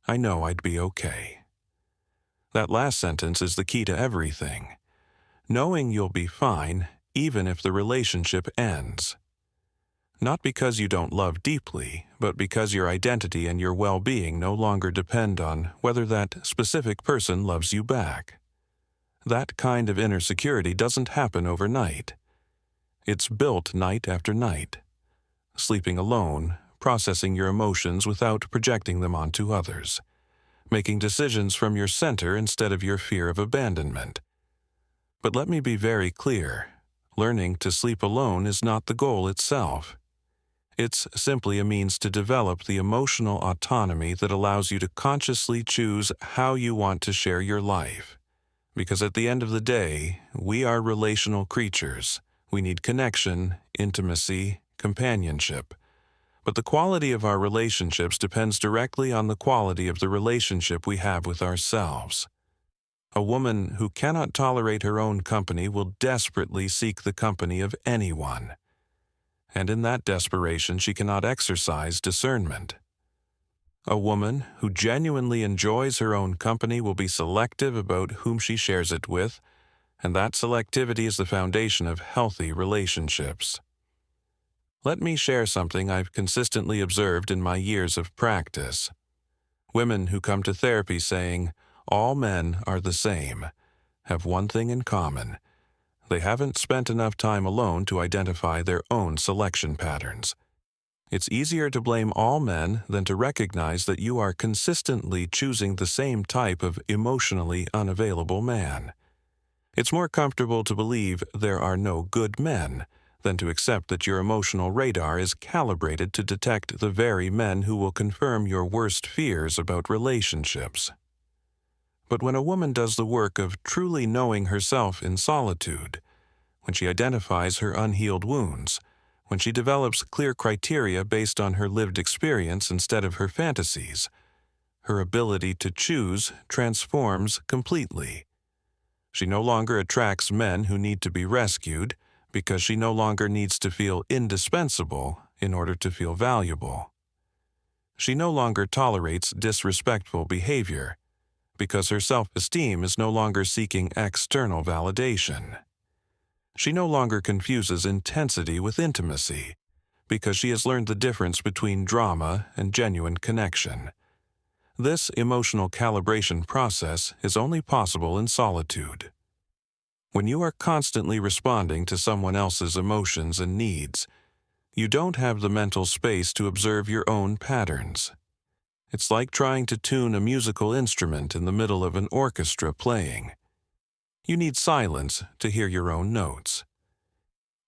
I know I'd be okay." That last sentence is the key to everything. Knowing you'll be fine, even if the relationship ends. Not because you don't love deeply, but because your identity and your well-being no longer depend on whether that specific person loves you back. That kind of inner security doesn't happen overnight. It's built night after night. Sleeping alone, processing your emotions without projecting them onto others, making decisions from your center instead of your fear of abandonment. But let me be very clear, learning to sleep alone is not the goal itself. It's simply a means to develop the emotional autonomy that allows you to consciously choose how you want to share your life. Because at the end of the day, we are relational creatures. We need connection, intimacy, companionship. But the quality of our relationships depends directly on the quality of the relationship we have with ourselves. A woman who cannot tolerate her own company will desperately seek the company of anyone. And in that desperation, she cannot exercise discernment. A woman who genuinely enjoys her own company will be selective about whom she shares it with, and that selectivity is the foundation of healthy relationships. Let me share something I've consistently observed in my years of practice. Women who come to therapy saying, "All men are the same," have one thing in common. They haven't spent enough time alone to identify their own selection patterns. It's easier to blame all men than to recognize that you are consistently choosing the same type of emotionally unavailable man. It's more comfortable to believe there are no good men than to accept that your emotional radar is calibrated to detect the very men who will confirm your worst fears about relationships. But when a woman does the work of truly knowing herself in solitude, when she identifies her unhealed wounds, when she develops clear criteria based on her lived experience instead of her fantasies, her ability to choose transforms completely. She no longer attracts men who need to be rescued because she no longer needs to feel indispensable in order to feel valuable. She no longer tolerates disrespectful behavior because her self-esteem is no longer seeking external validation. She no longer confuses intensity with intimacy because she has learned the difference between drama and genuine connection. This emotional calibration process is only possible in solitude. When you are constantly responding to someone else's emotions and needs, you don't have the mental space to observe your own patterns. It's like trying to tune a musical instrument in the middle of an orchestra playing. You need silence to hear your own notes.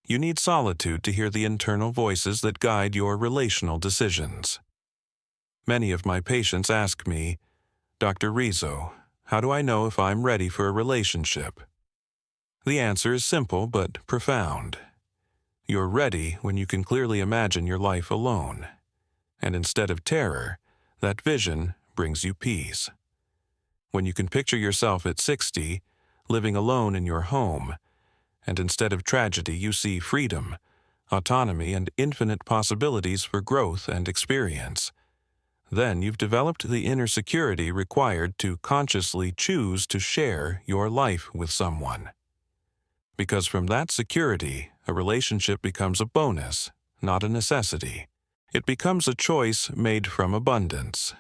You need solitude to hear the internal voices that guide your relational decisions. Many of my patients ask me, "Dr. Rizzo, how do I know if I'm ready for a relationship?" The answer is simple but profound. You're ready when you can clearly imagine your life alone. And instead of terror, that vision brings you peace. When you can picture yourself at 60, living alone in your home, and instead of tragedy you see freedom, autonomy, and infinite possibilities for growth and experience, then you've developed the inner security required to consciously choose to share your life with someone. Because from that security, a relationship becomes a bonus, not a necessity. It becomes a choice made from abundance,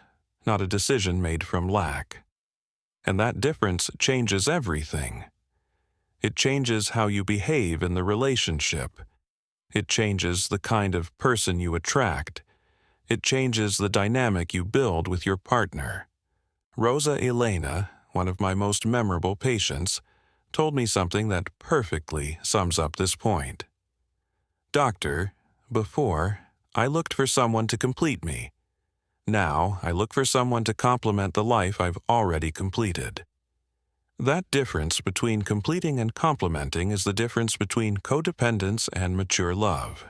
not a decision made from lack. And that difference changes everything. It changes how you behave in the relationship. It changes the kind of person you attract. It changes the dynamic you build with your partner. Rosa Elena, one of my most memorable patients, told me something that perfectly sums up this point. "Doctor, before, I looked for someone to complete me. Now, I look for someone to complement the life I've already completed." That difference between completing and complementing is the difference between codependence and mature love.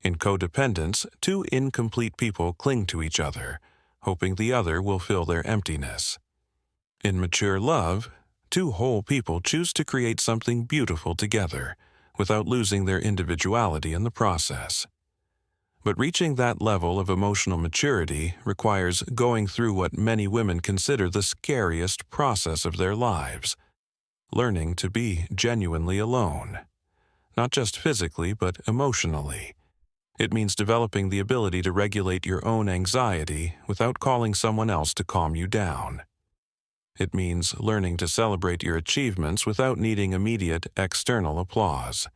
In codependence, two incomplete people cling to each other, hoping the other will fill their emptiness. In mature love, two whole people choose to create something beautiful together, without losing their individuality in the process. But reaching that level of emotional maturity requires going through what many women consider the scariest process of their lives, learning to be genuinely alone. Not just physically, but emotionally. It means developing the ability to regulate your own anxiety without calling someone else to calm you down. It means learning to celebrate your achievements without needing immediate external applause.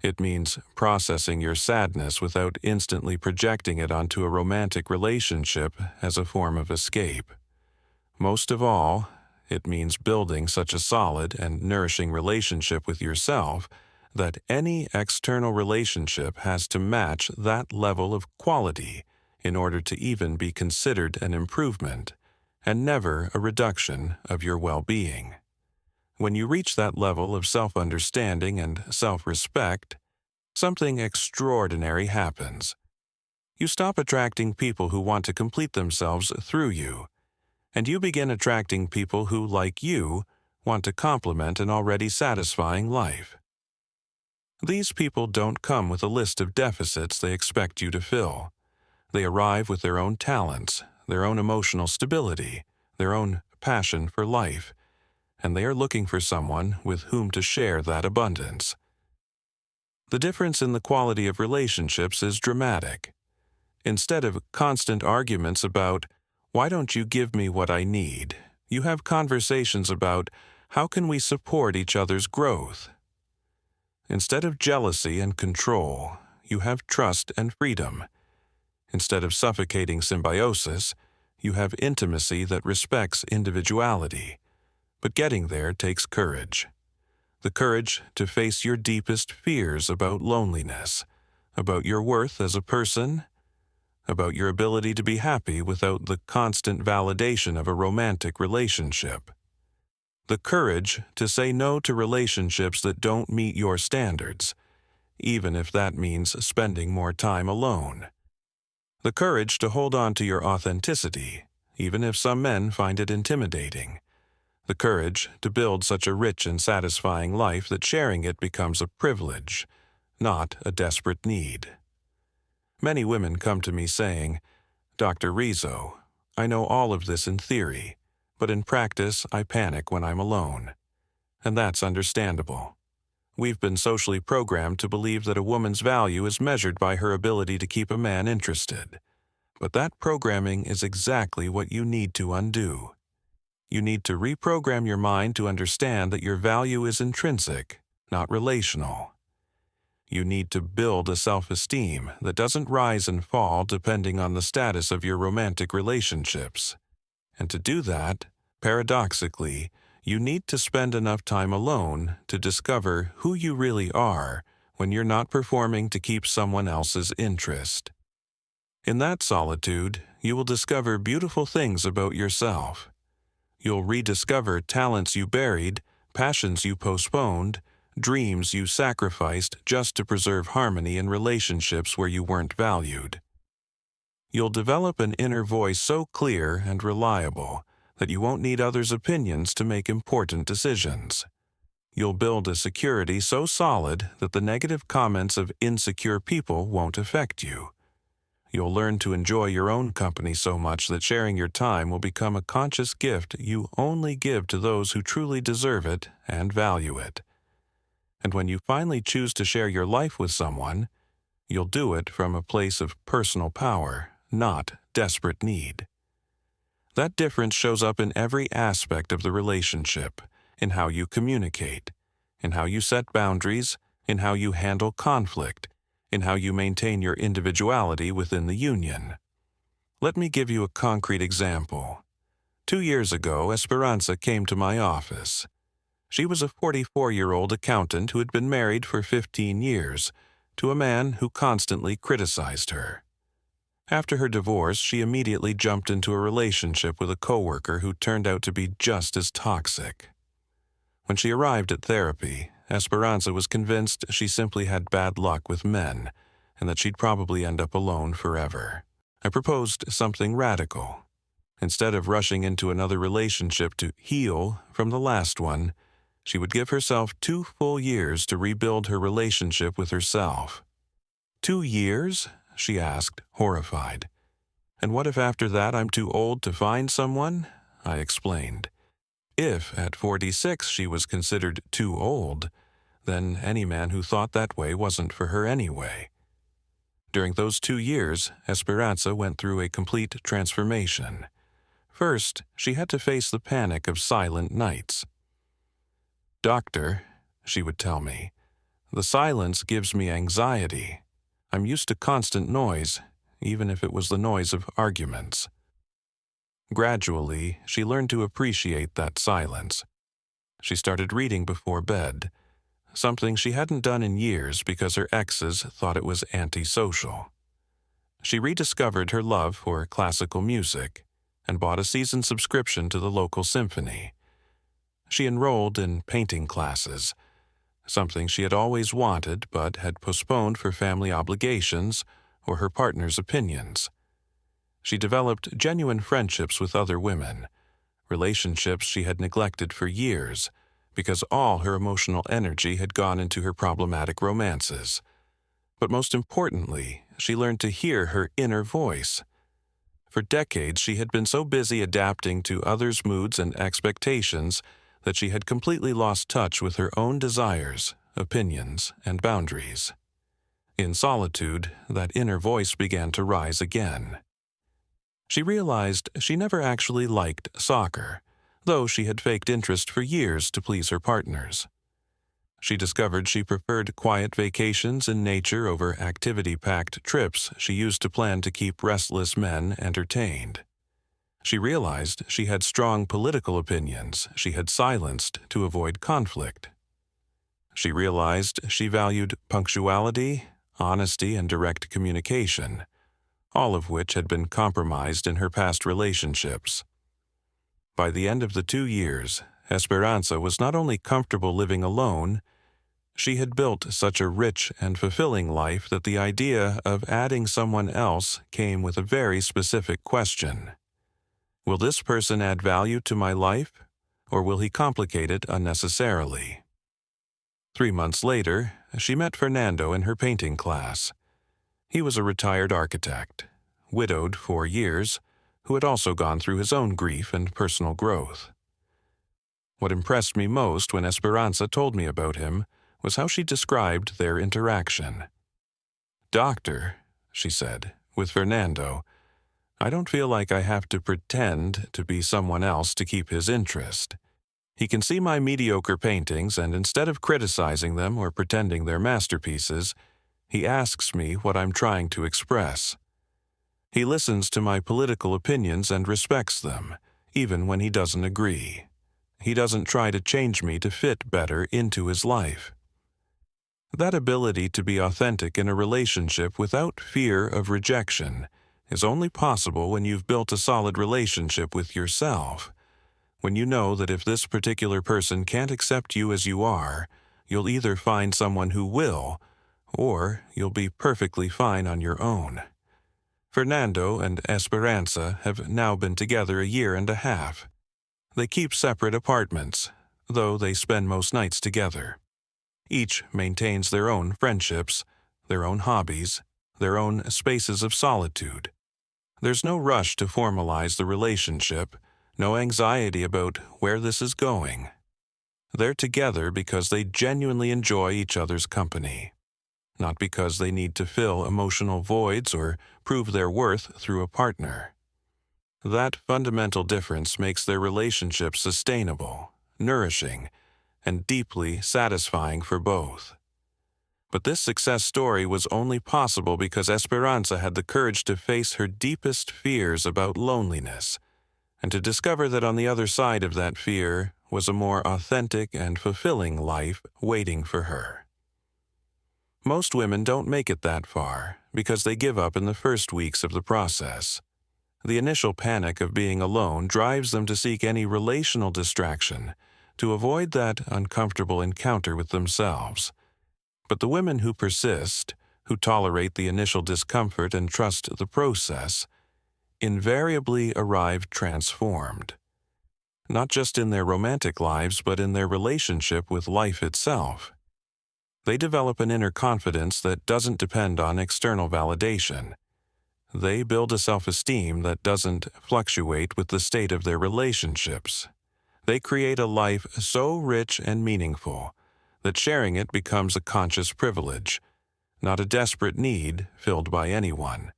It means processing your sadness without instantly projecting it onto a romantic relationship as a form of escape. Most of all, it means building such a solid and nourishing relationship with yourself that any external relationship has to match that level of quality in order to even be considered an improvement, and never a reduction of your well-being. When you reach that level of self-understanding and self-respect, something extraordinary happens. You stop attracting people who want to complete themselves through you, and you begin attracting people who, like you, want to complement an already satisfying life. These people don't come with a list of deficits they expect you to fill. They arrive with their own talents, their own emotional stability, their own passion for life, and they are looking for someone with whom to share that abundance. The difference in the quality of relationships is dramatic. Instead of constant arguments about, "Why don't you give me what I need?" you have conversations about, "How can we support each other's growth?" Instead of jealousy and control, you have trust and freedom. Instead of suffocating symbiosis, you have intimacy that respects individuality. But getting there takes courage. The courage to face your deepest fears about loneliness, about your worth as a person, about your ability to be happy without the constant validation of a romantic relationship. The courage to say no to relationships that don't meet your standards, even if that means spending more time alone. The courage to hold on to your authenticity, even if some men find it intimidating. The courage to build such a rich and satisfying life that sharing it becomes a privilege, not a desperate need. Many women come to me saying, "Dr. Rizzo, I know all of this in theory, but in practice I panic when I'm alone." And that's understandable. We've been socially programmed to believe that a woman's value is measured by her ability to keep a man interested. But that programming is exactly what you need to undo. You need to reprogram your mind to understand that your value is intrinsic, not relational. You need to build a self-esteem that doesn't rise and fall depending on the status of your romantic relationships. And to do that, paradoxically, you need to spend enough time alone to discover who you really are when you're not performing to keep someone else's interest. In that solitude, you will discover beautiful things about yourself. You'll rediscover talents you buried, passions you postponed, dreams you sacrificed just to preserve harmony in relationships where you weren't valued. You'll develop an inner voice so clear and reliable that you won't need others' opinions to make important decisions. You'll build a security so solid that the negative comments of insecure people won't affect you. You'll learn to enjoy your own company so much that sharing your time will become a conscious gift you only give to those who truly deserve it and value it. And when you finally choose to share your life with someone, you'll do it from a place of personal power, not desperate need. That difference shows up in every aspect of the relationship, in how you communicate, in how you set boundaries, in how you handle conflict, in how you maintain your individuality within the union. Let me give you a concrete example. 2 years ago, Esperanza came to my office. She was a 44-year-old accountant who had been married for 15 years to a man who constantly criticized her. After her divorce, she immediately jumped into a relationship with a coworker who turned out to be just as toxic. When she arrived at therapy, Esperanza was convinced she simply had bad luck with men and that she'd probably end up alone forever. I proposed something radical. Instead of rushing into another relationship to heal from the last one, she would give herself 2 full years to rebuild her relationship with herself. 2 years? She asked, horrified. And what if after that I'm too old to find someone? I explained. If at 46 she was considered too old, then any man who thought that way wasn't for her anyway. During those 2 years, Esperanza went through a complete transformation. First, she had to face the panic of silent nights. "Doctor," she would tell me, "the silence gives me anxiety. I'm used to constant noise, even if it was the noise of arguments." Gradually, she learned to appreciate that silence. She started reading before bed, something she hadn't done in years because her exes thought it was antisocial. She rediscovered her love for classical music and bought a season subscription to the local symphony. She enrolled in painting classes, something she had always wanted but had postponed for family obligations or her partner's opinions. She developed genuine friendships with other women, relationships she had neglected for years because all her emotional energy had gone into her problematic romances. But most importantly, she learned to hear her inner voice. For decades, she had been so busy adapting to others' moods and expectations that she had completely lost touch with her own desires, opinions, and boundaries. In solitude, that inner voice began to rise again. She realized she never actually liked soccer, though she had faked interest for years to please her partners. She discovered she preferred quiet vacations in nature over activity-packed trips she used to plan to keep restless men entertained. She realized she had strong political opinions she had silenced to avoid conflict. She realized she valued punctuality, honesty, and direct communication, all of which had been compromised in her past relationships. By the end of the 2 years, Esperanza was not only comfortable living alone, she had built such a rich and fulfilling life that the idea of adding someone else came with a very specific question. Will this person add value to my life, or will he complicate it unnecessarily? 3 months later, she met Fernando in her painting class. He was a retired architect, widowed 4 years, who had also gone through his own grief and personal growth. What impressed me most when Esperanza told me about him was how she described their interaction. "Doctor," she said, "with Fernando, I don't feel like I have to pretend to be someone else to keep his interest. He can see my mediocre paintings, and instead of criticizing them or pretending they're masterpieces, he asks me what I'm trying to express. He listens to my political opinions and respects them, even when he doesn't agree. He doesn't try to change me to fit better into his life." That ability to be authentic in a relationship without fear of rejection is only possible when you've built a solid relationship with yourself. When you know that if this particular person can't accept you as you are, you'll either find someone who will, or you'll be perfectly fine on your own. Fernando and Esperanza have now been together 1.5 years. They keep separate apartments, though they spend most nights together. Each maintains their own friendships, their own hobbies, their own spaces of solitude. There's no rush to formalize the relationship, no anxiety about where this is going. They're together because they genuinely enjoy each other's company, not because they need to fill emotional voids or prove their worth through a partner. That fundamental difference makes their relationship sustainable, nourishing, and deeply satisfying for both. But this success story was only possible because Esperanza had the courage to face her deepest fears about loneliness, and to discover that on the other side of that fear was a more authentic and fulfilling life waiting for her. Most women don't make it that far because they give up in the first weeks of the process. The initial panic of being alone drives them to seek any relational distraction to avoid that uncomfortable encounter with themselves. But the women who persist, who tolerate the initial discomfort and trust the process, invariably arrive transformed. Not just in their romantic lives, but in their relationship with life itself. They develop an inner confidence that doesn't depend on external validation. They build a self-esteem that doesn't fluctuate with the state of their relationships. They create a life so rich and meaningful that sharing it becomes a conscious privilege, not a desperate need filled by anyone.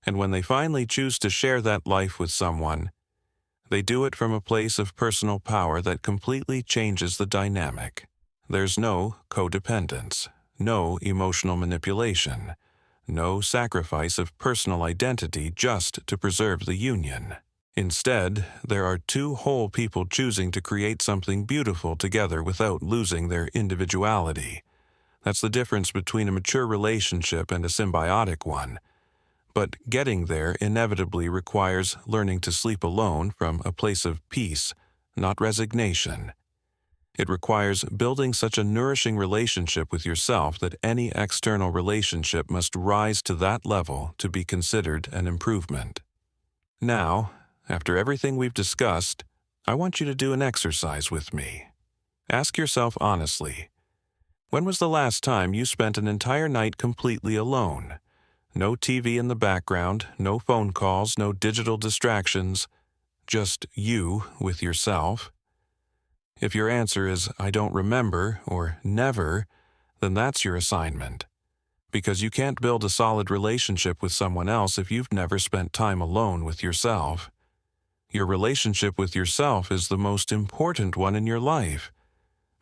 And when they finally choose to share that life with someone, they do it from a place of personal power that completely changes the dynamic. There's no codependence, no emotional manipulation, no sacrifice of personal identity just to preserve the union. Instead, there are two whole people choosing to create something beautiful together without losing their individuality. That's the difference between a mature relationship and a symbiotic one. But getting there inevitably requires learning to sleep alone from a place of peace, not resignation. It requires building such a nourishing relationship with yourself that any external relationship must rise to that level to be considered an improvement. Now, after everything we've discussed, I want you to do an exercise with me. Ask yourself honestly, when was the last time you spent an entire night completely alone? No TV in the background, no phone calls, no digital distractions, just you with yourself. If your answer is, "I don't remember," or "never," then that's your assignment. Because you can't build a solid relationship with someone else if you've never spent time alone with yourself. Your relationship with yourself is the most important one in your life,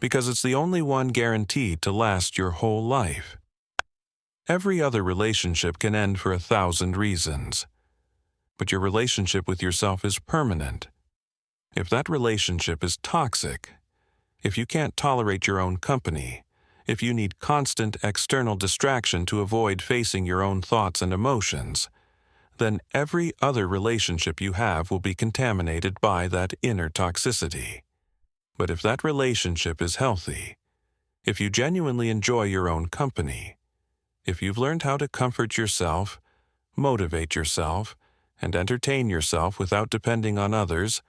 because it's the only one guaranteed to last your whole life. Every other relationship can end for 1,000 reasons, but your relationship with yourself is permanent. If that relationship is toxic, if you can't tolerate your own company, if you need constant external distraction to avoid facing your own thoughts and emotions, then every other relationship you have will be contaminated by that inner toxicity. But if that relationship is healthy, if you genuinely enjoy your own company, if you've learned how to comfort yourself, motivate yourself, and entertain yourself without depending on others,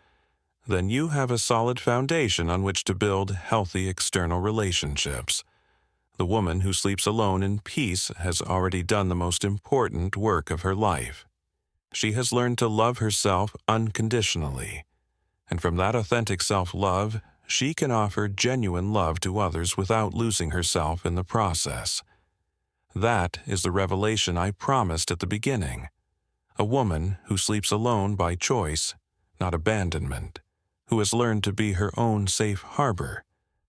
then you have a solid foundation on which to build healthy external relationships. The woman who sleeps alone in peace has already done the most important work of her life. She has learned to love herself unconditionally, and from that authentic self-love, she can offer genuine love to others without losing herself in the process. That is the revelation I promised at the beginning. A woman who sleeps alone by choice, not abandonment, who has learned to be her own safe harbor,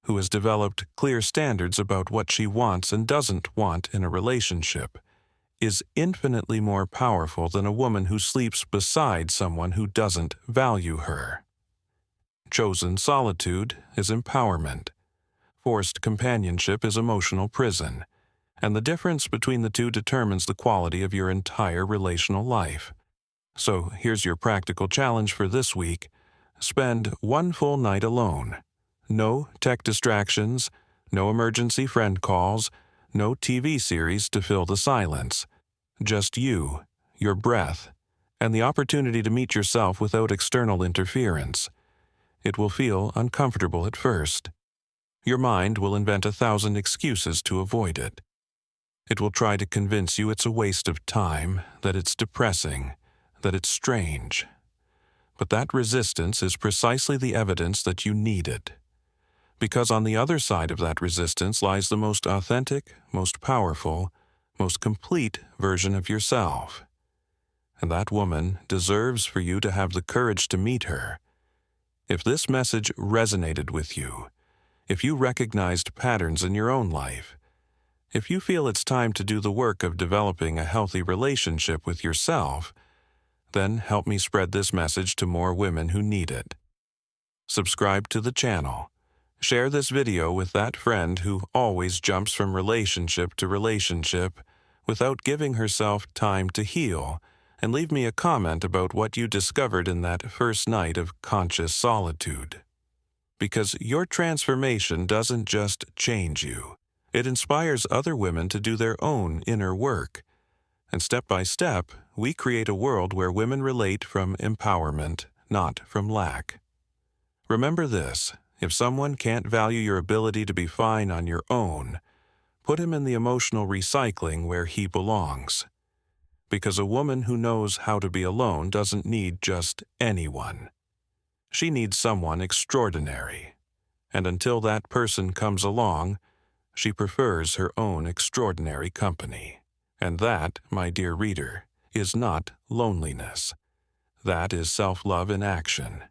who has developed clear standards about what she wants and doesn't want in a relationship, is infinitely more powerful than a woman who sleeps beside someone who doesn't value her. Chosen solitude is empowerment. Forced companionship is emotional prison, and the difference between the two determines the quality of your entire relational life. So here's your practical challenge for this week. Spend one full night alone. No tech distractions, no emergency friend calls, no TV series to fill the silence. Just you, your breath, and the opportunity to meet yourself without external interference. It will feel uncomfortable at first. Your mind will invent 1,000 excuses to avoid it. It will try to convince you it's a waste of time, that it's depressing, that it's strange. But that resistance is precisely the evidence that you need it. Because on the other side of that resistance lies the most authentic, most powerful, most complete version of yourself. And that woman deserves for you to have the courage to meet her. If this message resonated with you, if you recognized patterns in your own life, if you feel it's time to do the work of developing a healthy relationship with yourself, then help me spread this message to more women who need it. Subscribe to the channel. Share this video with that friend who always jumps from relationship to relationship without giving herself time to heal, and leave me a comment about what you discovered in that first night of conscious solitude. Because your transformation doesn't just change you. It inspires other women to do their own inner work. And step by step, we create a world where women relate from empowerment, not from lack. Remember this: if someone can't value your ability to be fine on your own, put him in the emotional recycling where he belongs. Because a woman who knows how to be alone doesn't need just anyone. She needs someone extraordinary. And until that person comes along, she prefers her own extraordinary company. And that, my dear reader, is not loneliness. That is self-love in action.